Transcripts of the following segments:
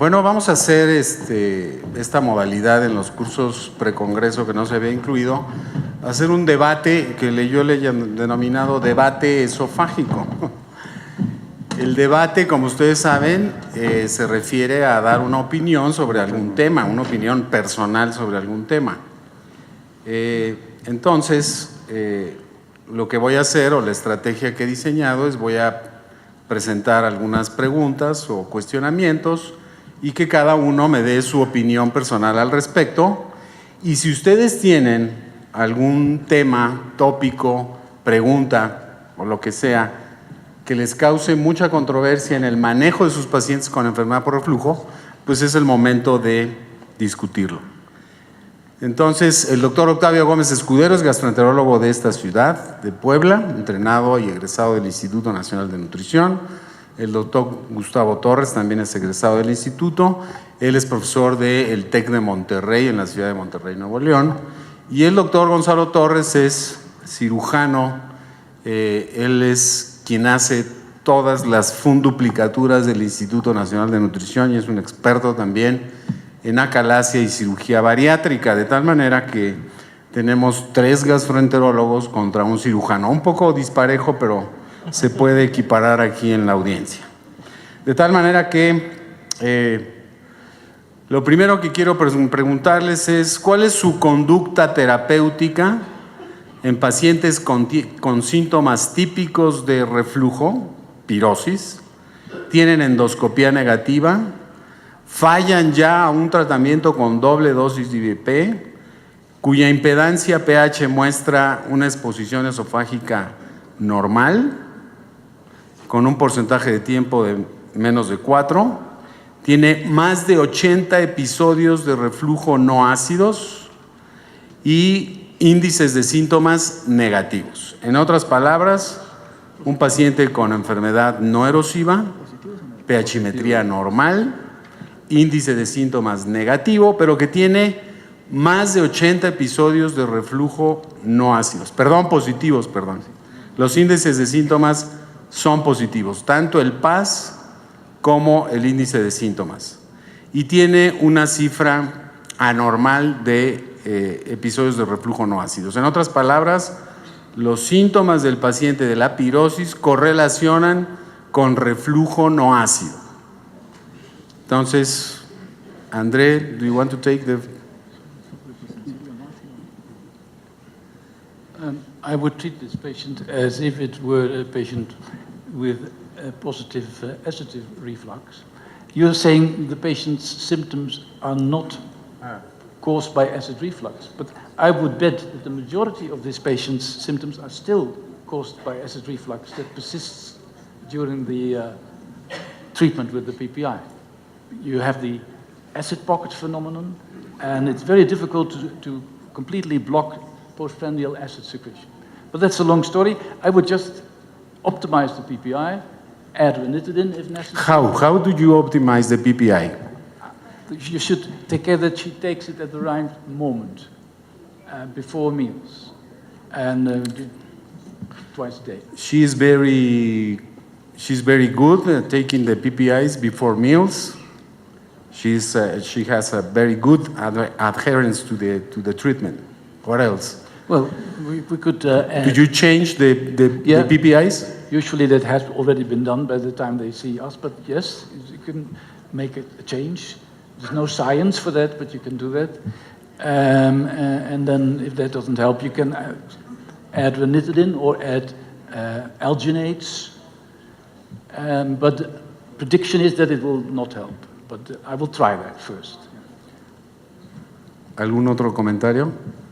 Bueno, vamos a hacer esta modalidad en los cursos precongreso que no se había incluido, hacer un debate que yo le he denominado debate esofágico. El debate, como ustedes saben, se refiere a dar una opinión sobre algún tema, una opinión personal sobre algún tema. Entonces, lo que voy a hacer, o la estrategia que he diseñado, es voy a presentar algunas preguntas o cuestionamientos y que cada uno me dé su opinión personal al respecto. Y si ustedes tienen algún tema, tópico, pregunta o lo que sea que les cause mucha controversia en el manejo de sus pacientes con enfermedad por reflujo, pues es el momento de discutirlo. Entonces, el doctor Octavio Gómez Escudero es gastroenterólogo de esta ciudad, de Puebla, entrenado y egresado del Instituto Nacional de Nutrición. El doctor Gustavo Torres también es egresado del instituto. Él es profesor del TEC de Monterrey, en la ciudad de Monterrey, Nuevo León. Y el doctor Gonzalo Torres es cirujano. Él es quien hace todas las funduplicaturas del Instituto Nacional de Nutrición y es un experto también en acalasia y cirugía bariátrica, de tal manera que tenemos 3 gastroenterólogos contra un cirujano. Un poco disparejo, pero se puede equiparar aquí en la audiencia. De tal manera que lo primero que quiero preguntarles es ¿cuál es su conducta terapéutica en pacientes con síntomas típicos de reflujo, pirosis, tienen endoscopía negativa, fallan ya a un tratamiento con doble dosis de IVP, cuya impedancia pH muestra una exposición esofágica normal, con un porcentaje de tiempo de menos de 4, tiene más de 80 episodios de reflujo no ácidos y índices de síntomas negativos. En otras palabras, un paciente con enfermedad no erosiva, pHmetría normal, índice de síntomas negativo, pero que tiene más de 80 episodios de reflujo no ácidos. Positivos. Los índices de síntomas son positivos, tanto el PAS como el índice de síntomas. Y tiene una cifra anormal de episodios de reflujo no ácidos. En otras palabras, los síntomas del paciente de la pirosis correlacionan con reflujo no ácido. Entonces, André, do you want to take the... I would treat this patient as if it were a patient with a positive acid reflux. You're saying the patient's symptoms are not caused by acid reflux, but I would bet that the majority of this patient's symptoms are still caused by acid reflux that persists during the treatment with the PPI. You have the acid pocket phenomenon, and it's very difficult to completely block postprandial acid secretion. But that's a long story. I would just optimize the PPI, add ranitidine if necessary. How do you optimize the PPI? You should take care that she takes it at the right moment, before meals, and twice a day. She's very good at taking the PPIs before meals. She has a very good adherence to the treatment. What else? Well, we could add... Did you change the PPIs? Usually that has already been done by the time they see us, but yes, you can make a change. There's no science for that, but you can do that. And then if that doesn't help, you can add ranitidine or add alginates. But the prediction is that it will not help. But I will try that first. ¿Algún otro comentario?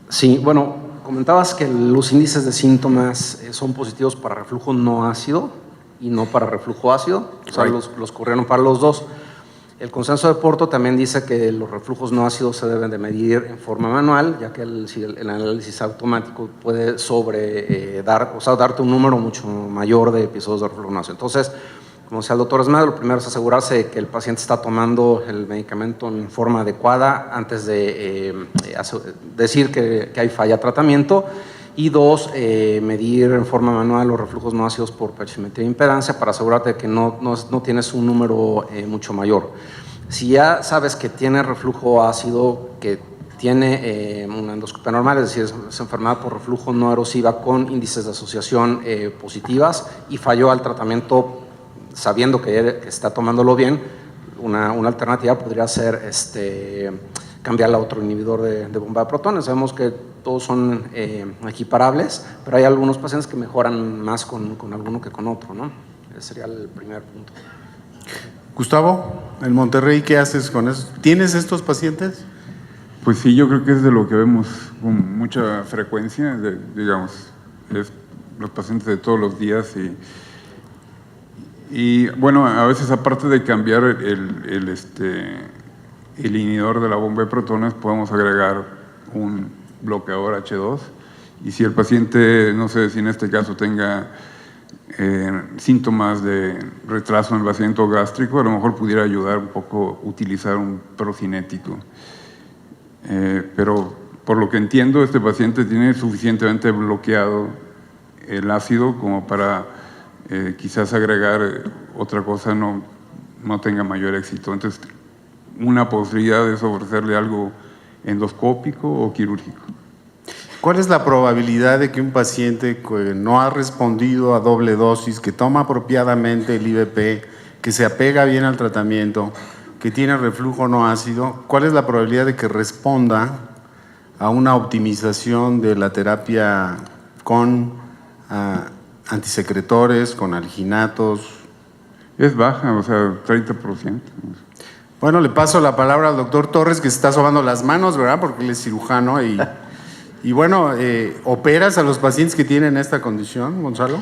Sí, bueno, comentabas que los índices de síntomas son positivos para reflujo no ácido y no para reflujo ácido. O sea, los corrieron para los dos. El consenso de Porto también dice que los reflujos no ácidos se deben de medir en forma manual, ya que el análisis automático puede darte un número mucho mayor de episodios de reflujo no ácido. Entonces, como decía el doctor Esmeda, lo primero es asegurarse de que el paciente está tomando el medicamento en forma adecuada antes de decir que hay falla de tratamiento. Y 2, medir en forma manual los reflujos no ácidos por pHmetría e impedancia para asegurarte de que no tienes un número mucho mayor. Si ya sabes que tiene reflujo ácido, que tiene una endoscopia normal, es decir, es enfermedad por reflujo no erosiva con índices de asociación positivas y falló al tratamiento sabiendo que está tomándolo bien, una alternativa podría ser cambiarla a otro inhibidor de bomba de protones. Sabemos que todos son equiparables, pero hay algunos pacientes que mejoran más con alguno que con otro, ¿no? Ese sería el primer punto. Gustavo, en Monterrey, ¿qué haces con eso? ¿Tienes estos pacientes? Pues sí, yo creo que es de lo que vemos con mucha frecuencia, digamos, es los pacientes de todos los días y bueno, a veces aparte de cambiar el inhibidor de la bomba de protones, podemos agregar un bloqueador H2 y si el paciente, no sé si en este caso tenga síntomas de retraso en el vaciamiento gástrico, a lo mejor pudiera ayudar un poco utilizar un procinético. Pero por lo que entiendo, este paciente tiene suficientemente bloqueado el ácido como para quizás agregar otra cosa no tenga mayor éxito. Entonces, una posibilidad es ofrecerle algo endoscópico o quirúrgico. ¿Cuál es la probabilidad de que un paciente que no ha respondido a doble dosis, que toma apropiadamente el IVP, que se apega bien al tratamiento, que tiene reflujo no ácido, cuál es la probabilidad de que responda a una optimización de la terapia con antisecretores, con alginatos? Es baja, o sea, 30%. Bueno, le paso la palabra al doctor Torres, que se está sobando las manos, ¿verdad? Porque él es cirujano y bueno, ¿operas a los pacientes que tienen esta condición, Gonzalo?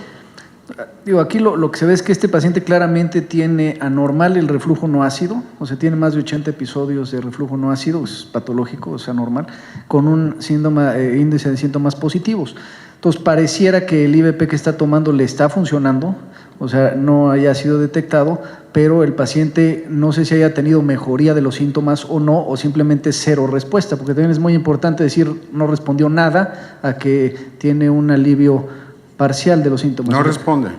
Digo, aquí lo que se ve es que este paciente claramente tiene anormal el reflujo no ácido, o sea, tiene más de 80 episodios de reflujo no ácido, es patológico, o sea, normal, con un índice de síntomas positivos. Entonces, pareciera que el IVP que está tomando le está funcionando, o sea, no haya sido detectado, pero el paciente no sé si haya tenido mejoría de los síntomas o no, o simplemente cero respuesta, porque también es muy importante decir no respondió nada a que tiene un alivio parcial de los síntomas. No responde.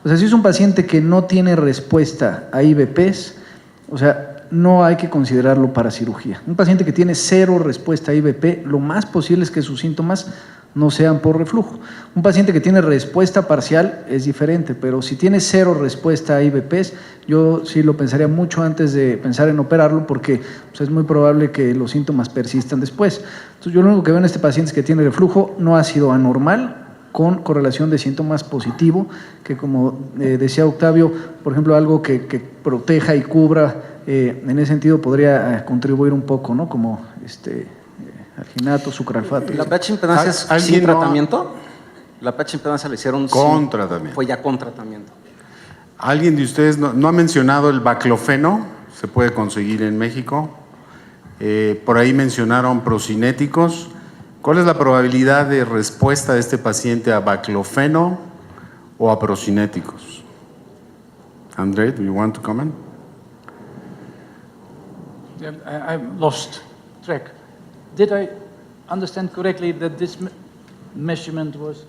O sea, si es un paciente que no tiene respuesta a IVPs, o sea, no hay que considerarlo para cirugía. Un paciente que tiene cero respuesta a IVP, lo más posible es que sus síntomas no sean por reflujo. Un paciente que tiene respuesta parcial es diferente, pero si tiene cero respuesta a IVPs, yo sí lo pensaría mucho antes de pensar en operarlo, porque pues, es muy probable que los síntomas persistan después. Entonces, yo lo único que veo en este paciente es que tiene reflujo no ácido anormal, con correlación de síntomas positivo, que como decía Octavio, por ejemplo, algo que proteja y cubra, en ese sentido podría contribuir un poco, ¿no? Como alginato, sucralfato. ¿La pH impedancia es sin tratamiento? La pH impedancia le hicieron con tratamiento. Fue ya con tratamiento. ¿Alguien de ustedes no ha mencionado el baclofeno? Se puede conseguir en México. Por ahí mencionaron procinéticos. ¿Cuál es la probabilidad de respuesta de este paciente a baclofeno o a procinéticos? André, do you want to comment? I've lost track. Did I understand correctly that this measurement was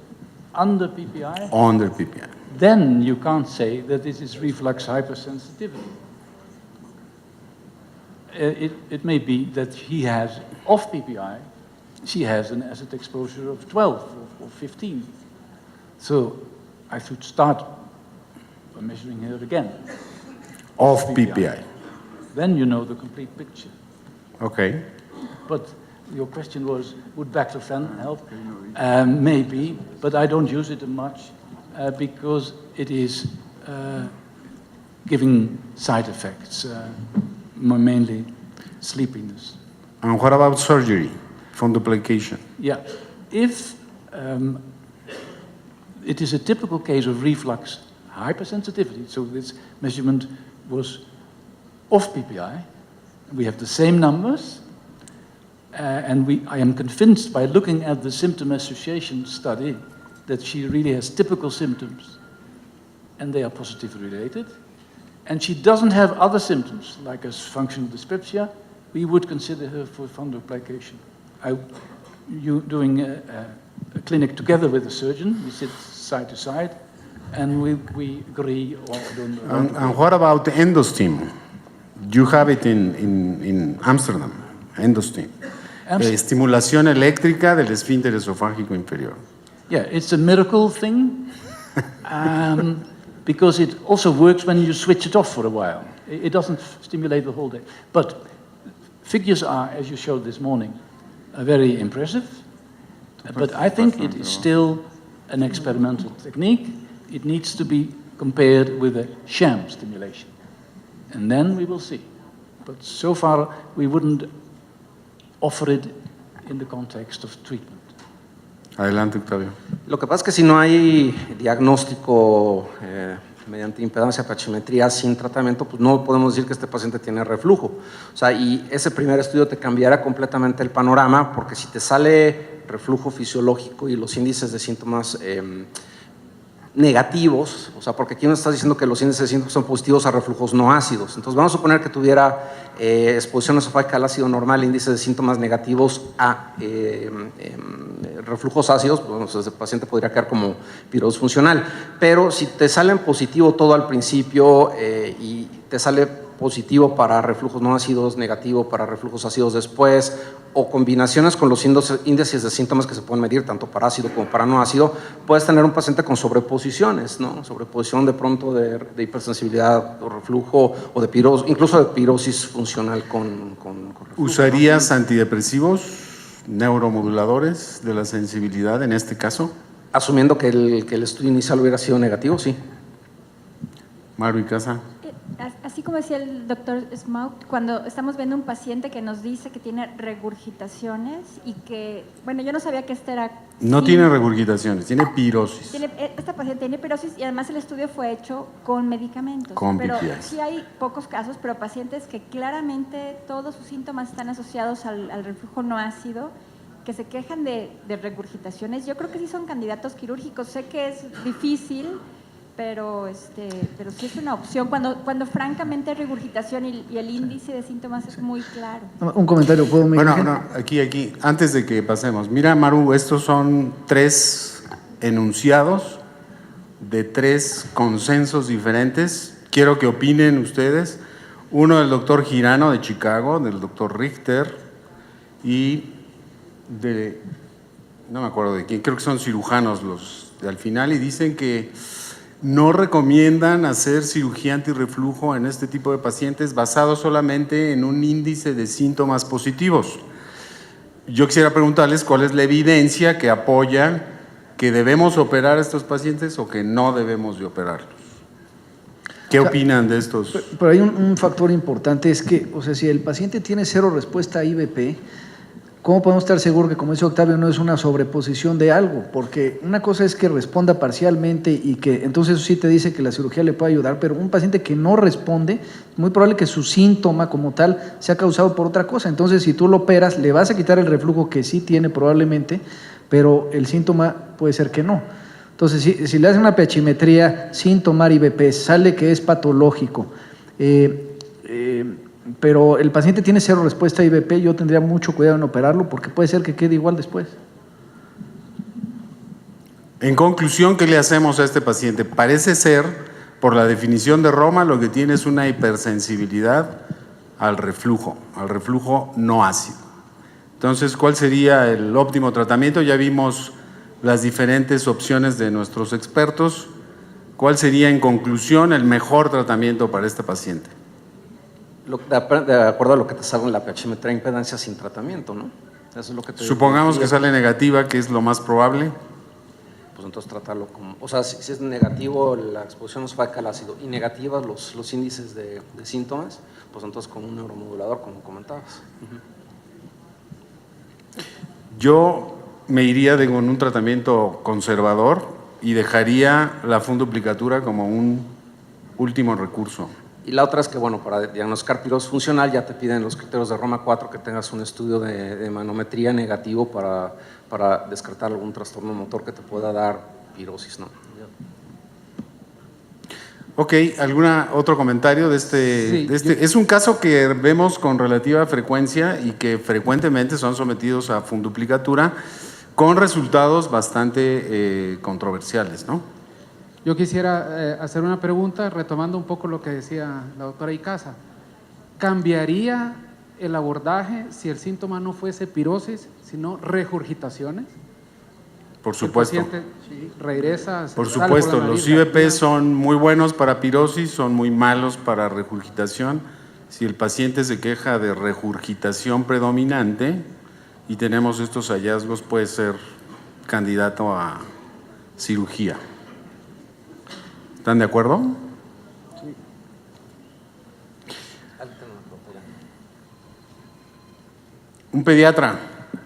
under PPI? Under PPI. Then you can't say that this is reflux hypersensitivity. It may be that he has, off PPI, she has an acid exposure of 12 or 15. So I should start by measuring her again. Off PPI. Then you know the complete picture. Okay. But your question was, would baclofen help? Maybe, but I don't use it much because it is giving side effects, mainly sleepiness. And what about surgery? Fundoplication. Yeah, if it is a typical case of reflux hypersensitivity, so this measurement was off PPI, we have the same numbers, and I am convinced by looking at the symptom association study that she really has typical symptoms, and they are positively related, and she doesn't have other symptoms, like a functional dyspepsia, we would consider her for fundoplication. You doing a clinic together with a surgeon, we sit side to side, and we agree. And what about endostim? You have it in Amsterdam, endostim. Estimulación eléctrica del esfínter esofágico inferior. Yeah, it's a miracle thing because it also works when you switch it off for a while. It doesn't stimulate the whole day. But figures are, as you showed this morning, very impressive. But I think it is still an experimental technique. It needs to be compared with a sham stimulation. And then we will see. But so far, we wouldn't offer it in the context of treatment. Adelante, Octavio. Lo que pasa es que si no hay diagnóstico mediante impedancia pachymetría sin tratamiento, pues no podemos decir que este paciente tiene reflujo. O sea, y ese primer estudio te cambiará completamente el panorama, porque si te sale reflujo fisiológico y los índices de síntomas negativos, o sea, porque aquí nos estás diciendo que los índices de síntomas son positivos a reflujos no ácidos. Entonces vamos a suponer que tuviera exposición esofágica al ácido normal, índices de síntomas negativos a reflujos ácidos, pues, bueno, ese paciente podría quedar como pirosis funcional. Pero si te sale en positivo todo al principio y te sale positivo para reflujos no ácidos, negativo para reflujos ácidos después, o combinaciones con los índices de síntomas que se pueden medir tanto para ácido como para no ácido, puedes tener un paciente con sobreposiciones, ¿no? Sobreposición de pronto de hipersensibilidad o reflujo o de pirosis, incluso de pirosis funcional con reflujo. ¿Usarías antidepresivos, neuromoduladores de la sensibilidad en este caso? Asumiendo que el estudio inicial hubiera sido negativo, sí. Maru y Casa. Así como decía el doctor Smout, cuando estamos viendo un paciente que nos dice que tiene regurgitaciones y que, bueno, yo no sabía que este era... No tiene regurgitaciones, tiene pirosis. Esta paciente tiene pirosis y además el estudio fue hecho con medicamentos. Con pero PPIs. sí hay pocos casos, pero pacientes que claramente todos sus síntomas están asociados al reflujo no ácido, que se quejan de regurgitaciones. Yo creo que sí son candidatos quirúrgicos. Sé que es difícil, pero sí es una opción cuando francamente hay regurgitación y el índice de síntomas es muy claro. Un comentario, ¿puedo? Bueno, no, aquí, antes de que pasemos. Mira, Maru, estos son 3 enunciados de 3 consensos diferentes. Quiero que opinen ustedes. Uno del doctor Girano de Chicago, del doctor Richter y de, no me acuerdo de quién, creo que son cirujanos los de al final, y dicen que no recomiendan hacer cirugía antirreflujo en este tipo de pacientes basado solamente en un índice de síntomas positivos. Yo quisiera preguntarles cuál es la evidencia que apoya que debemos operar a estos pacientes o que no debemos de operarlos. ¿Qué opinan de estos? Pero hay un factor importante, es que, o sea, si el paciente tiene 0 respuesta a IVP, ¿cómo podemos estar seguros que, como dice Octavio, no es una sobreposición de algo? Porque una cosa es que responda parcialmente y que entonces eso sí te dice que la cirugía le puede ayudar, pero un paciente que no responde, es muy probable que su síntoma como tal sea causado por otra cosa. Entonces, si tú lo operas, le vas a quitar el reflujo que sí tiene probablemente, pero el síntoma puede ser que no. Entonces, si le hacen una pachymetría sin tomar IVP, sale que es patológico, pero el paciente tiene 0 respuesta a IVP, yo tendría mucho cuidado en operarlo porque puede ser que quede igual después. En conclusión, ¿qué le hacemos a este paciente? Parece ser, por la definición de Roma, lo que tiene es una hipersensibilidad al reflujo no ácido. Entonces, ¿cuál sería el óptimo tratamiento? Ya vimos las diferentes opciones de nuestros expertos. ¿Cuál sería, en conclusión, el mejor tratamiento para este paciente? De acuerdo a lo que te salga en la pachymetría impedancia sin tratamiento, ¿no? Eso es lo que te Supongamos que sale negativa, que es lo más probable. Pues entonces tratarlo como, o sea, si es negativo la exposición esofágica al ácido y negativas los índices de síntomas, pues entonces con un neuromodulador, como comentabas. Yo me iría con un tratamiento conservador y dejaría la funduplicatura como un último recurso. Y la otra es que, bueno, para diagnosticar pirosis funcional ya te piden los criterios de Roma 4 que tengas un estudio de manometría negativo para descartar algún trastorno motor que te pueda dar pirosis, ¿no? Ok, ¿otro comentario de este? Sí, Es un caso que vemos con relativa frecuencia y que frecuentemente son sometidos a funduplicatura con resultados bastante controversiales, ¿no? Yo quisiera hacer una pregunta retomando un poco lo que decía la doctora Icaza. ¿cambiaría el abordaje si el síntoma no fuese pirosis, sino regurgitaciones? Por supuesto. El paciente regresa. Por sale supuesto, la nariz, los IVP la- son muy buenos para pirosis, son muy malos para regurgitación. Si el paciente se queja de regurgitación predominante y tenemos estos hallazgos, puede ser candidato a cirugía. ¿Están de acuerdo? Un pediatra.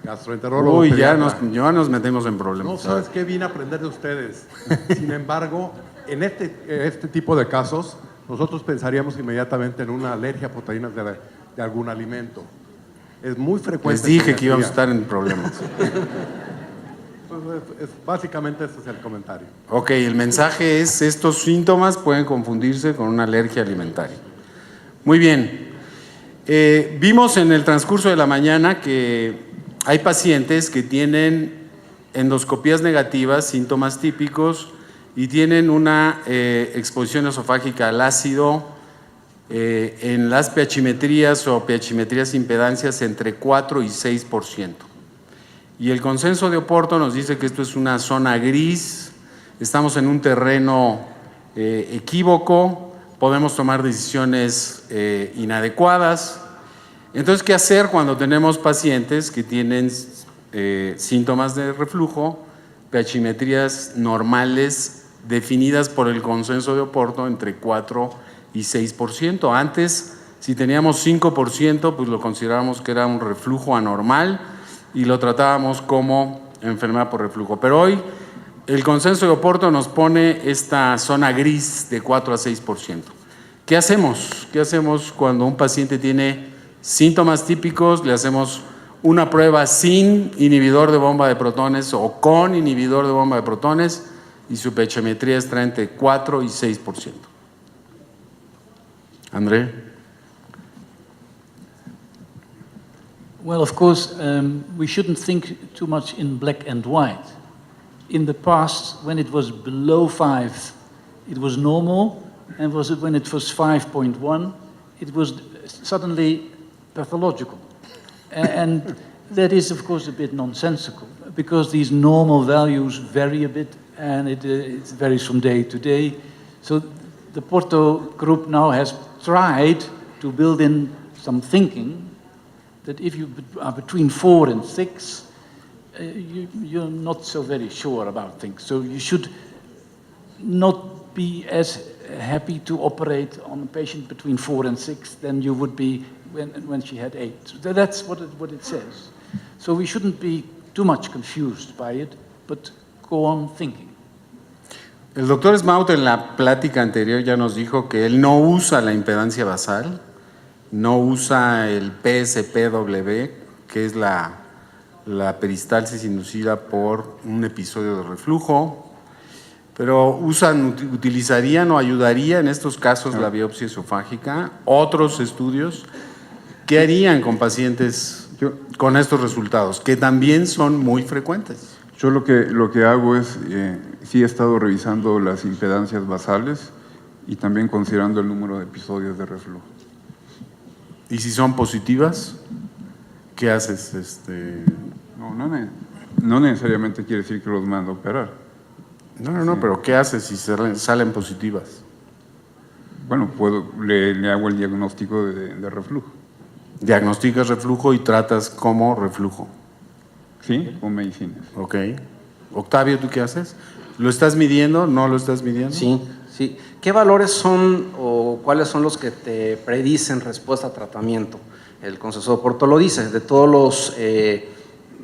Gastroenterólogo. Uy, ya pediatra. ya nos metemos en No, problemas. ¿sabes qué? Vine a aprender de ustedes. Sin embargo, en este tipo de casos, nosotros pensaríamos inmediatamente en una alergia a proteínas de algún alimento. Es muy frecuente. Les dije en que íbamos a pediatría. estar en problemas. Pues, básicamente ese es el comentario. Ok, el mensaje es: estos síntomas pueden confundirse con una alergia alimentaria. Muy bien. Vimos en el transcurso de la mañana que hay pacientes que tienen endoscopías negativas, síntomas típicos, y tienen una exposición esofágica al ácido en las pH-metrías o pH-metrías impedancias entre 4 y 6%. Y el consenso de Oporto nos dice que esto es una zona gris, estamos en un terreno equívoco, podemos tomar decisiones inadecuadas. Entonces, ¿qué hacer cuando tenemos pacientes que tienen síntomas de reflujo, pH-metrías normales definidas por el consenso de Oporto entre 4 y 6%? Antes, si teníamos 5%, pues lo considerábamos que era un reflujo anormal y lo tratábamos como enfermedad por reflujo. Pero hoy el consenso de Oporto nos pone esta zona gris de 4 a 6%. ¿Qué hacemos? ¿Qué hacemos cuando un paciente tiene síntomas típicos? Le hacemos una prueba sin inhibidor de bomba de protones o con inhibidor de bomba de protones y su pH-metría está entre 4 y 6%. André. Well, of course, we shouldn't think too much in black and white. In the past, when it was below 5, it was normal, and when it was 5.1, it was suddenly pathological. And that is, of course, a bit nonsensical, because these normal values vary a bit, and it varies from day to day. So the Porto group now has tried to build in some thinking that if you are between 4 and 6, you're not so very sure about things. So you should not be as happy to operate on a patient between 4 and 6 than you would be when she had 8. So that's what it says. So we shouldn't be too much confused by it, but go on thinking. El doctor Smaut en la plática anterior ya nos dijo que él no usa la impedancia basal, no usa el PSPW, que es la peristalsis inducida por un episodio de reflujo, pero utilizarían o ayudaría en estos casos la biopsia esofágica. Otros estudios, ¿qué harían con pacientes con estos resultados? Que también son muy frecuentes. Yo lo que hago es, sí he estado revisando las impedancias basales y también considerando el número de episodios de reflujo. ¿Y si son positivas? ¿Qué haces? No necesariamente quiere decir que los mando a operar. No, pero ¿qué haces si salen positivas? Bueno, le hago el diagnóstico de reflujo. Diagnosticas reflujo y tratas como reflujo. Sí, con medicinas. Ok. Octavio, ¿tú qué haces? ¿Lo estás midiendo? ¿No lo estás midiendo? Sí, sí. ¿Qué valores son o cuáles son los que te predicen respuesta a tratamiento? El consenso de Oporto lo dice, de todos los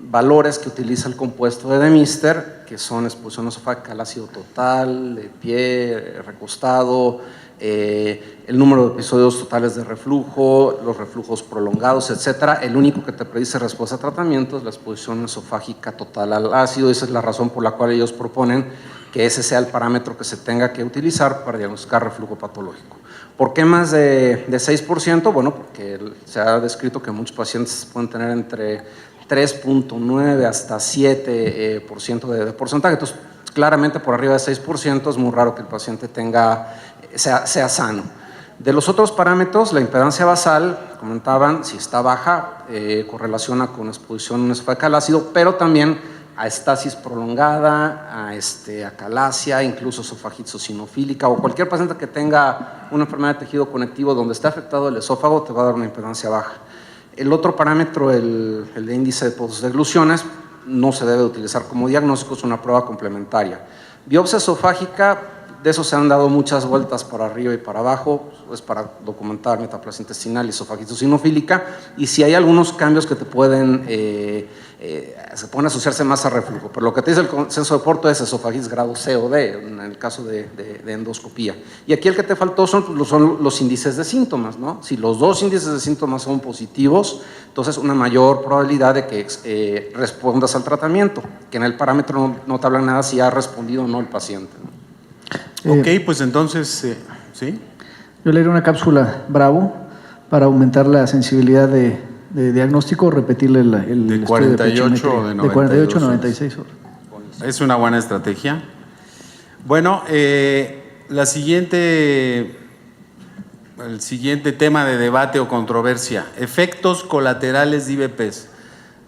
valores que utiliza el compuesto de Demister, que son exposición esofágica al ácido total, de pie, recostado, el número de episodios totales de reflujo, los reflujos prolongados, etcétera. El único que te predice respuesta a tratamiento es la exposición esofágica total al ácido. Esa es la razón por la cual ellos proponen que ese sea el parámetro que se tenga que utilizar para diagnosticar reflujo patológico. ¿Por qué más de 6%? Bueno, porque se ha descrito que muchos pacientes pueden tener entre 3.9 hasta 7% de porcentaje. Entonces, claramente por arriba de 6% es muy raro que el paciente sea sano. De los otros parámetros, la impedancia basal, comentaban, si está baja, correlaciona con exposición esofageal al ácido, pero también a estasis prolongada, a calasia, incluso esofagitis eosinofílica, o cualquier paciente que tenga una enfermedad de tejido conectivo donde está afectado el esófago, te va a dar una impedancia baja. El otro parámetro, el de índice de postdegluciones, no se debe utilizar como diagnóstico, es una prueba complementaria. Biopsia esofágica, de eso se han dado muchas vueltas para arriba y para abajo, es para documentar metaplasia intestinal y esofagitis eosinofílica, y si hay algunos cambios que te pueden, se pueden asociarse más a reflujo, pero lo que te dice el consenso de Porto es esofagitis grado C o D, en el caso de endoscopía. Y aquí el que te faltó son los índices de síntomas, ¿no? Si los dos índices de síntomas son positivos, entonces una mayor probabilidad de que respondas al tratamiento, que en el parámetro no te hablan nada si ha respondido o no el paciente, ¿no? Ok, pues entonces, ¿sí? Yo le haré una cápsula Bravo para aumentar la sensibilidad de diagnóstico, repetirle el De estudio 48 o de de 48 a 92 96 horas. Es una buena estrategia. Bueno, el siguiente tema de debate o controversia, efectos colaterales de IVPs.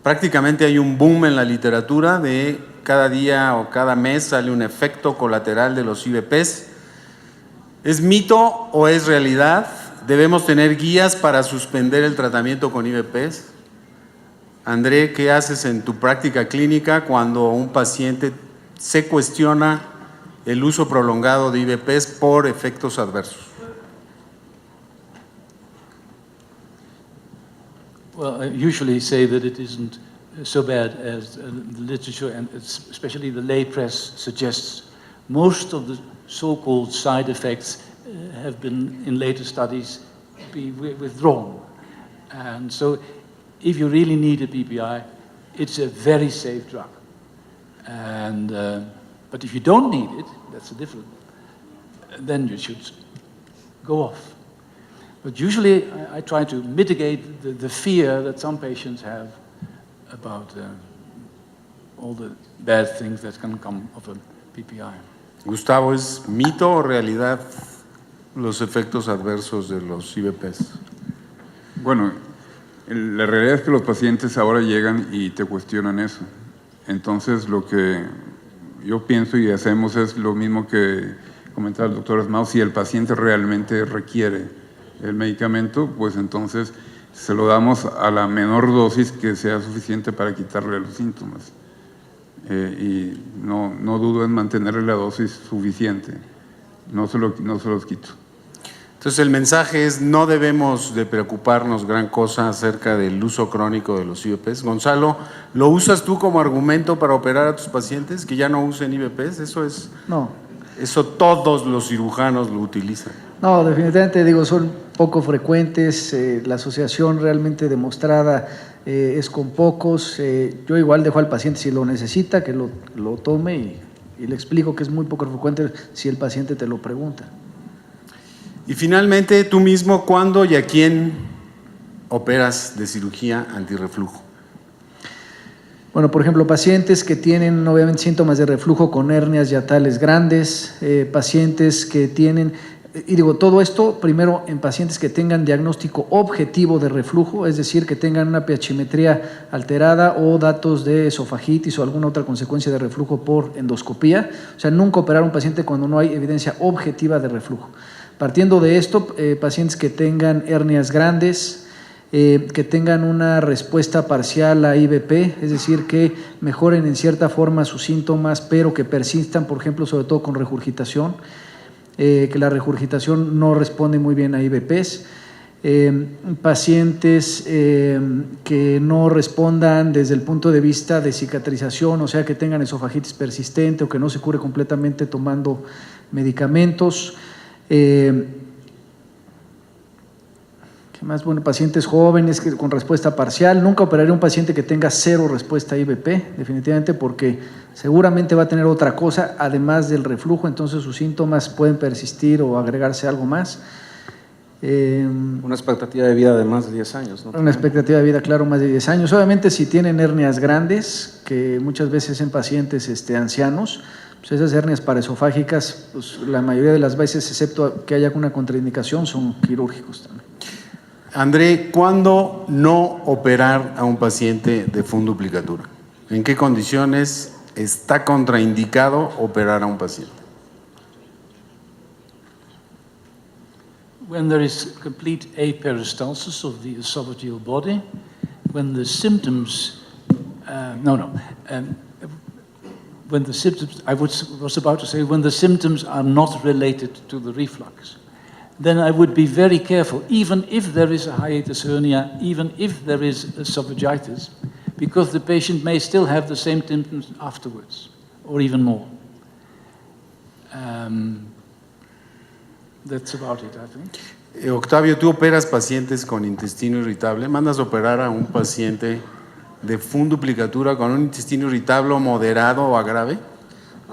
Prácticamente hay un boom en la literatura de cada día o cada mes sale un efecto colateral de los IVPs. ¿Es mito o es realidad? ¿Debemos tener guías para suspender el tratamiento con IVPs? André, ¿qué haces en tu práctica clínica cuando un paciente se cuestiona el uso prolongado de IVPs por efectos adversos? Well, I usually say that it isn't so bad as the literature and especially the lay press suggests. Most of the so-called side effects have been, in later studies, be withdrawn. And so if you really need a PPI, it's a very safe drug. And, but if you don't need it, that's a different, then you should go off. But usually I try to mitigate the fear that some patients have about all the bad things that can come of a PPI. Gustavo, ¿es mito o realidad los efectos adversos de los IVPs? Bueno, la realidad es que los pacientes ahora llegan y te cuestionan eso. Entonces, lo que yo pienso y hacemos es lo mismo que comentaba el doctor Asmao. Si el paciente realmente requiere el medicamento, pues entonces se lo damos a la menor dosis que sea suficiente para quitarle los síntomas. Y no dudo en mantenerle la dosis suficiente. No se los quito. Entonces el mensaje es: no debemos de preocuparnos gran cosa acerca del uso crónico de los IVPs. Gonzalo, ¿lo usas tú como argumento para operar a tus pacientes que ya no usen IVPs? No. Eso todos los cirujanos lo utilizan. No, definitivamente digo, son poco frecuentes, la asociación realmente demostrada es con pocos. Yo igual dejo al paciente, si lo necesita, que lo tome y le explico que es muy poco frecuente si el paciente te lo pregunta. Y finalmente, tú mismo, ¿cuándo y a quién operas de cirugía antirreflujo? Bueno, por ejemplo, pacientes que tienen obviamente síntomas de reflujo con hernias hiatales grandes, pacientes que tienen, y digo, todo esto primero en pacientes que tengan diagnóstico objetivo de reflujo, es decir, que tengan una pH-metría alterada o datos de esofagitis o alguna otra consecuencia de reflujo por endoscopía. O sea, nunca operar a un paciente cuando no hay evidencia objetiva de reflujo. Partiendo de esto, pacientes que tengan hernias grandes, que tengan una respuesta parcial a IVP, es decir, que mejoren en cierta forma sus síntomas, pero que persistan, por ejemplo, sobre todo con regurgitación, que la regurgitación no responde muy bien a IVPs, pacientes que no respondan desde el punto de vista de cicatrización, o sea, que tengan esofagitis persistente o que no se cure completamente tomando medicamentos. ¿Qué más? Bueno, pacientes jóvenes con respuesta parcial. Nunca operaré a un paciente que tenga cero respuesta a IVP, definitivamente, porque seguramente va a tener otra cosa además del reflujo, entonces sus síntomas pueden persistir o agregarse algo más. Una expectativa de vida de más de 10 años, ¿no? Una expectativa de vida, claro, más de 10 años. Obviamente, si tienen hernias grandes, que muchas veces en pacientes ancianos, Pues esas hernias paraesofágicas, pues la mayoría de las veces, excepto que haya una contraindicación, son quirúrgicos también. André, ¿cuándo no operar a un paciente de funduplicatura? ¿En qué condiciones está contraindicado operar a un paciente? When there is complete aperistalsis of the esophageal body, when the symptoms, when the symptoms, I was about to say, when the symptoms are not related to the reflux, then I would be very careful, even if there is a hiatus hernia, even if there is esophagitis, because the patient may still have the same symptoms afterwards, or even more. That's about it, I think. Octavio, ¿tú operas pacientes con intestino irritable? ¿Mandas a operar a un paciente de funduplicatura con un intestino irritable moderado o a grave?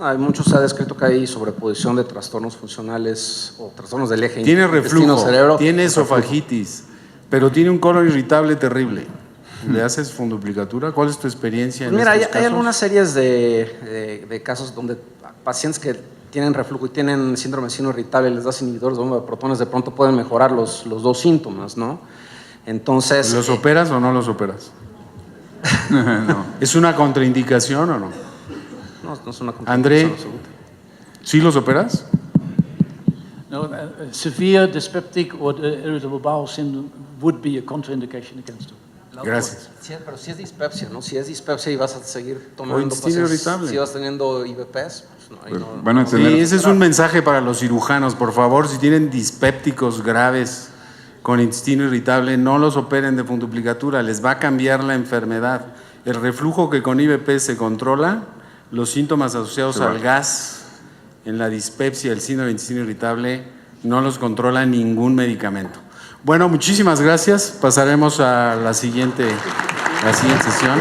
Hay muchos se ha descrito que hay sobreposición de trastornos funcionales o trastornos del eje Tiene reflujo, intestino-cerebro. tiene esofagitis, pero tiene un colon irritable terrible. ¿Le haces funduplicatura? ¿Cuál es tu experiencia en Mira, estos casos? hay algunas series de casos donde pacientes que tienen reflujo y tienen síndrome de intestino irritable, les das inhibidores de bomba de protones, de pronto pueden mejorar los dos síntomas, ¿no? Entonces… ¿Los operas o no los operas? No. ¿Es una contraindicación o no? No es una André, contraindicación absoluta. ¿sí los operas? No, severe dyspeptic or irritable bowel syndrome would be a contraindication against it. Gracias. Pero si es dispepsia, ¿no? Si es dispepsia y vas a seguir tomando intestino pacientes, irritable. si vas teniendo IBPs, pues no, ahí Pues no- van a no- tener- Sí, ese es un mensaje para los cirujanos. Por favor, si tienen dispépticos graves con intestino irritable, no los operen de funduplicatura, les va a cambiar la enfermedad. El reflujo que con IBP se controla, los síntomas asociados al gas en la dispepsia, el síndrome de intestino irritable, no los controla ningún medicamento. Bueno, muchísimas gracias. Pasaremos a la siguiente sesión.